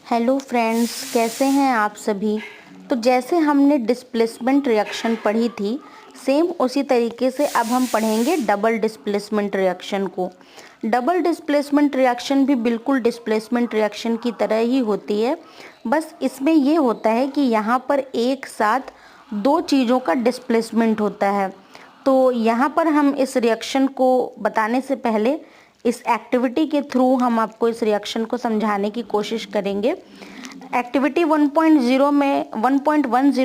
Hello friends, कैसे हैं आप सभी। तो जैसे हमने डिस्प्लेसमेंट रिएक्शन पढ़ी थी, सेम उसी तरीके से अब हम पढ़ेंगे डबल डिस्प्लेसमेंट रिएक्शन को। डबल डिस्प्लेसमेंट रिएक्शन भी बिल्कुल डिस्प्लेसमेंट रिएक्शन की तरह ही होती है, बस इसमें ये होता है कि यहाँ पर एक साथ दो चीज़ों का डिस्प्लेसमेंट होता है। तो यहाँ पर हम इस रिएक्शन को बताने से पहले इस एक्टिविटी के थ्रू हम आपको इस रिएक्शन को समझाने की कोशिश करेंगे। एक्टिविटी 1.10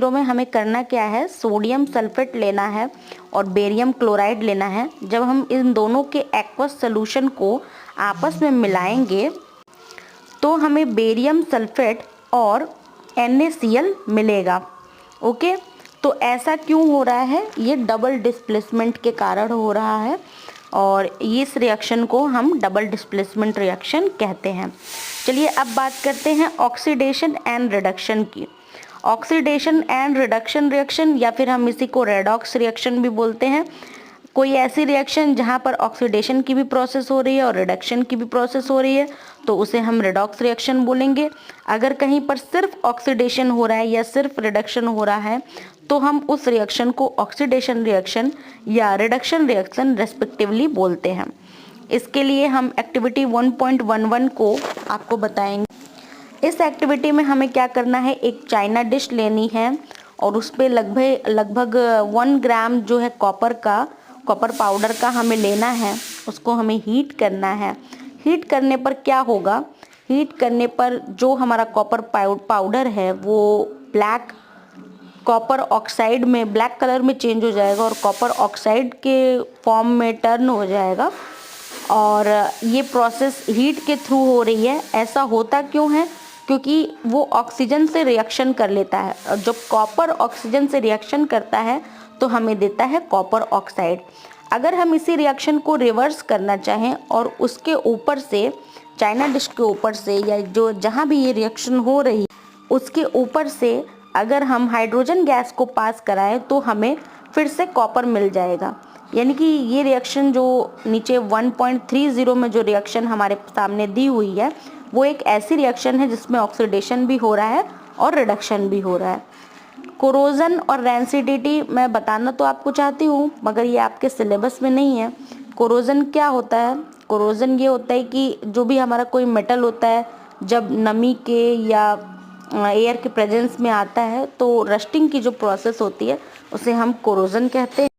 में हमें करना क्या है, सोडियम सल्फेट लेना है और बेरियम क्लोराइड लेना है। जब हम इन दोनों के एक्वस सॉल्यूशन को आपस में मिलाएंगे तो हमें बेरियम सल्फेट और NaCl मिलेगा। ओके, तो ऐसा क्यों हो रहा है, ये डबल डिस्प्लेसमेंट के कारण हो रहा है और इस रिएक्शन को हम डबल डिस्प्लेसमेंट रिएक्शन कहते हैं। चलिए अब बात करते हैं ऑक्सीडेशन एंड रिडक्शन की। ऑक्सीडेशन एंड रिडक्शन रिएक्शन, या फिर हम इसी को रेडॉक्स रिएक्शन भी बोलते हैं। कोई ऐसी रिएक्शन जहाँ पर ऑक्सीडेशन की भी प्रोसेस हो रही है और रिडक्शन की भी प्रोसेस हो रही है, तो उसे हम रेडॉक्स रिएक्शन बोलेंगे। अगर कहीं पर सिर्फ ऑक्सीडेशन हो रहा है या सिर्फ रिडक्शन हो रहा है, तो हम उस रिएक्शन को ऑक्सीडेशन रिएक्शन या रिडक्शन रिएक्शन रेस्पेक्टिवली बोलते हैं। इसके लिए हम एक्टिविटी 1.11 को आपको बताएंगे। इस एक्टिविटी में हमें क्या करना है, एक चाइना डिश लेनी है और उस पर लगभग 1 ग्राम जो है कॉपर पाउडर का हमें लेना है। उसको हमें हीट करना है। हीट करने पर क्या होगा, हीट करने पर जो हमारा कॉपर पाउडर है वो ब्लैक कॉपर ऑक्साइड में ब्लैक कलर में चेंज हो जाएगा और कॉपर ऑक्साइड के फॉर्म में टर्न हो जाएगा। और ये प्रोसेस हीट के थ्रू हो रही है। ऐसा होता क्यों है, क्योंकि वो ऑक्सीजन से रिएक्शन कर लेता है और जब कॉपर ऑक्सीजन से रिएक्शन करता है तो हमें देता है कॉपर ऑक्साइड। अगर हम इसी रिएक्शन को रिवर्स करना चाहें और उसके ऊपर से, चाइना डिश के ऊपर से या जो जहाँ भी ये रिएक्शन हो रही उसके ऊपर से अगर हम हाइड्रोजन गैस को पास कराएं तो हमें फिर से कॉपर मिल जाएगा। यानी कि ये रिएक्शन जो नीचे 1.30 में जो रिएक्शन हमारे सामने दी हुई है, वो एक ऐसी रिएक्शन है जिसमें ऑक्सीडेशन भी हो रहा है और रिडक्शन भी हो रहा है। कोरोजन और रैंसिडिटी मैं बताना तो आपको चाहती हूँ, मगर ये आपके सिलेबस में नहीं है। कोरोजन क्या होता है, कोरोजन ये होता है कि जो भी हमारा कोई मेटल होता है जब नमी के या एयर के प्रेजेंस में आता है तो रस्टिंग की जो प्रोसेस होती है उसे हम कोरोजन कहते हैं।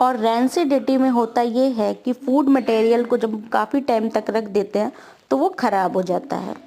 और रैंसिडिटी में होता ये है कि फूड मटेरियल को जब काफ़ी टाइम तक रख देते हैं तो वो ख़राब हो जाता है।